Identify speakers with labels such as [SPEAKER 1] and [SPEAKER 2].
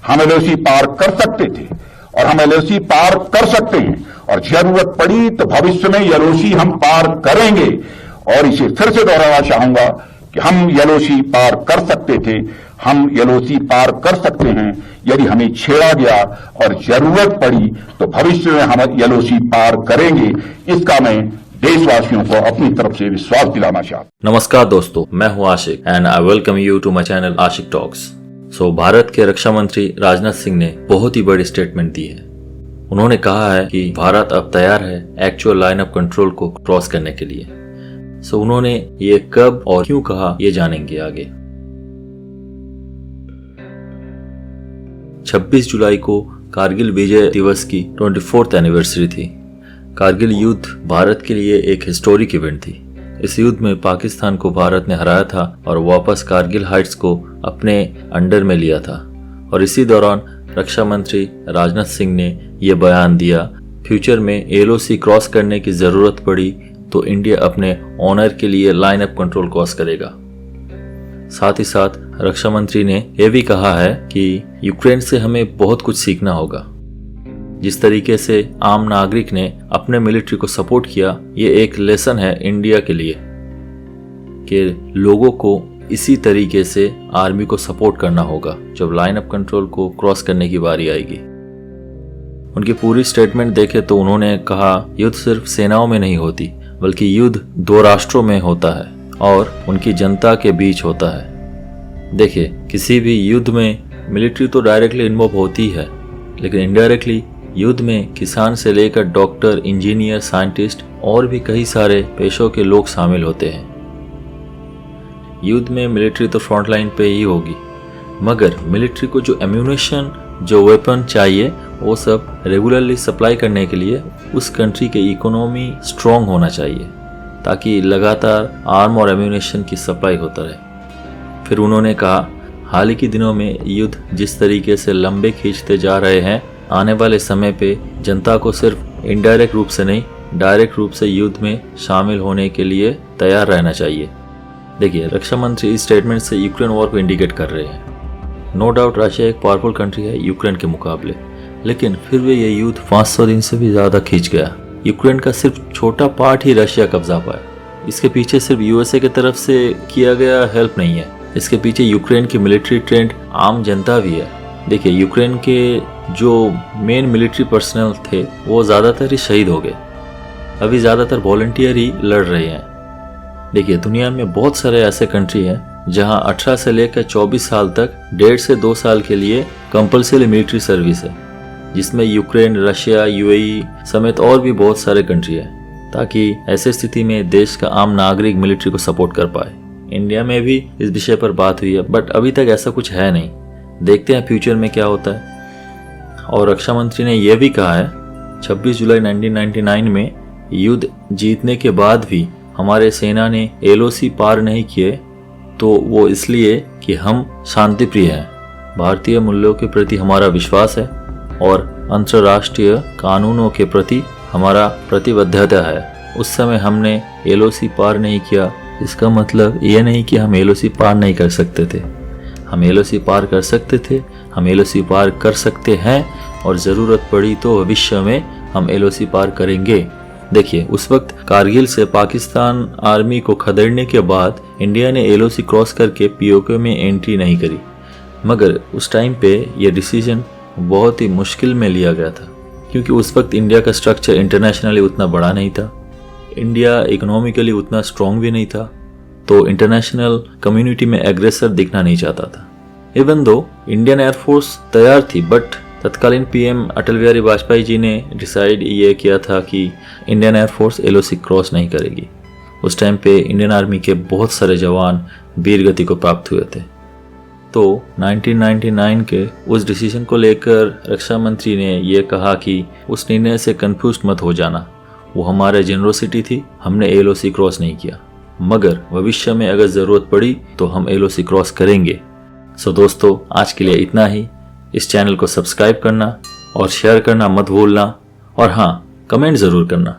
[SPEAKER 1] हम एलओसी पार कर सकते थे और हम एलओसी पार कर सकते हैं और जरूरत पड़ी तो भविष्य में एलओसी हम पार करेंगे। और इसे फिर से दोहराना चाहूंगा कि हम एलओसी पार कर सकते थे, हम एलओसी पार कर सकते हैं यदि हमें छेड़ा गया और जरूरत पड़ी तो भविष्य में हम एलओसी पार करेंगे। इसका मैं देशवासियों को अपनी तरफ से विश्वास दिलाना चाहता हूं।
[SPEAKER 2] नमस्कार दोस्तों, मैं हूं Ashiq and I welcome you to my channel Ashiq Talks. Bharat के रक्षा मंत्री राजनाथ सिंह ने बहुत ही बड़ी स्टेटमेंट दी है। उन्होंने कहा है कि भारत अब तैयार है एक्चुअल लाइन ऑफ कंट्रोल को क्रॉस करने के लिए। उन्होंने ये कब और क्यों कहा, ये जानेंगे आगे। 26 जुलाई को कारगिल विजय दिवस की 24th एनिवर्सरी थी। कारगिल युद्ध भारत के लिए एक हिस्टोरिक इवेंट थी। इस युद्ध में पाकिस्तान को भारत ने हराया था और वापस कारगिल हाइट्स को अपने अंडर में लिया था। और इसी दौरान रक्षा मंत्री राजनाथ सिंह ने यह बयान दिया, फ्यूचर में एलओसी क्रॉस करने की जरूरत पड़ी तो इंडिया अपने ऑनर के लिए लाइन ऑफ कंट्रोल क्रॉस करेगा। साथ ही साथ रक्षा मंत्री ने यह भी कहा है कि यूक्रेन से हमें बहुत कुछ सीखना होगा। जिस तरीके से आम नागरिक ने अपने मिलिट्री को सपोर्ट किया, ये एक लेसन है इंडिया के लिए कि लोगों को इसी तरीके से आर्मी को सपोर्ट करना होगा जब लाइन ऑफ कंट्रोल को क्रॉस करने की बारी आएगी। उनकी पूरी स्टेटमेंट देखे तो उन्होंने कहा युद्ध सिर्फ सेनाओं में नहीं होती बल्कि युद्ध दो राष्ट्रों में होता है और उनकी जनता के बीच होता है। देखिए, किसी भी युद्ध में मिलिट्री तो डायरेक्टली इन्वॉल्व होती है, लेकिन इनडायरेक्टली युद्ध में किसान से लेकर डॉक्टर, इंजीनियर, साइंटिस्ट और भी कई सारे पेशों के लोग शामिल होते हैं। युद्ध में मिलिट्री तो फ्रंट लाइन पे ही होगी, मगर मिलिट्री को जो एम्यूनेशन, जो वेपन चाहिए, वो सब रेगुलरली सप्लाई करने के लिए उस कंट्री के इकोनॉमी स्ट्रॉन्ग होना चाहिए ताकि लगातार आर्म और एम्यूनेशन की सप्लाई होता रहे। फिर उन्होंने कहा हाल ही के दिनों में युद्ध जिस तरीके से लंबे खींचते जा रहे हैं, आने वाले समय पे जनता को सिर्फ इनडायरेक्ट रूप से नहीं, डायरेक्ट रूप से युद्ध में शामिल होने के लिए तैयार रहना चाहिए। देखिए, रक्षा मंत्री इस स्टेटमेंट से यूक्रेन वॉर को इंडिकेट कर रहे हैं। नो डाउट रशिया एक पावरफुल कंट्री है यूक्रेन के मुकाबले, लेकिन फिर भी ये युद्ध 500 दिन से भी ज़्यादा खींच गया। यूक्रेन का सिर्फ छोटा पार्ट ही रशिया कब्जा पाया। इसके पीछे सिर्फ यूएसए की तरफ से किया गया हेल्प नहीं है, इसके पीछे यूक्रेन की मिलिट्री ट्रेंड आम जनता भी है। देखिए, यूक्रेन के जो मेन मिलिट्री पर्सनल थे वो ज़्यादातर ही शहीद हो गए। अभी ज़्यादातर वॉलंटियर ही लड़ रहे हैं। देखिए, दुनिया में बहुत सारे ऐसे कंट्री हैं जहां 18 से लेकर 24 साल तक 1.5 से 2 साल के लिए कंपल्सरी मिलिट्री सर्विस है, जिसमें यूक्रेन, रशिया, यूएई समेत और भी बहुत सारे कंट्री हैं, ताकि ऐसे स्थिति में देश का आम नागरिक मिलिट्री को सपोर्ट कर पाए। इंडिया में भी इस विषय पर बात हुई है, बट अभी तक ऐसा कुछ है नहीं। देखते हैं फ्यूचर में क्या होता है। और रक्षा मंत्री ने यह भी कहा है 26 जुलाई 1999 में युद्ध जीतने के बाद भी हमारे सेना ने एलओसी पार नहीं किए, तो वो इसलिए कि हम शांति प्रिय हैं, भारतीय मूल्यों के प्रति हमारा विश्वास है और अंतर्राष्ट्रीय कानूनों के प्रति हमारा प्रतिबद्धता है। उस समय हमने एलओसी पार नहीं किया, इसका मतलब ये नहीं कि हम एलओसी पार नहीं कर सकते थे। हम एलओसी पार कर सकते थे, हम एलओसी पार कर सकते हैं और ज़रूरत पड़ी तो भविष्य में हम एलओसी पार करेंगे। देखिए, उस वक्त कारगिल से पाकिस्तान आर्मी को खदेड़ने के बाद इंडिया ने एलओसी क्रॉस करके पीओके में एंट्री नहीं करी, मगर उस टाइम पे ये डिसीजन बहुत ही मुश्किल में लिया गया था, क्योंकि उस वक्त इंडिया का स्ट्रक्चर इंटरनेशनली उतना बड़ा नहीं था, इंडिया इकोनॉमिकली उतना स्ट्रॉन्ग भी नहीं था, तो इंटरनेशनल कम्युनिटी में एग्रेसर दिखना नहीं चाहता था। इवन दो इंडियन एयरफोर्स तैयार थी, बट तत्कालीन पीएम अटल बिहारी वाजपेयी जी ने डिसाइड ये किया था कि इंडियन एयरफोर्स एलओसी क्रॉस नहीं करेगी। उस टाइम पे इंडियन आर्मी के बहुत सारे जवान वीर गति को प्राप्त हुए थे। तो 1999 के उस डिसीजन को लेकर रक्षा मंत्री ने यह कहा कि उस निर्णय से कंफ्यूज मत हो जाना, वो हमारे जेनरोसिटी थी, हमने एलओसी क्रॉस नहीं किया, मगर भविष्य में अगर ज़रूरत पड़ी तो हम एलओसी क्रॉस करेंगे। दोस्तों, आज के लिए इतना ही। इस चैनल को सब्सक्राइब करना और शेयर करना मत भूलना, और हाँ, कमेंट ज़रूर करना।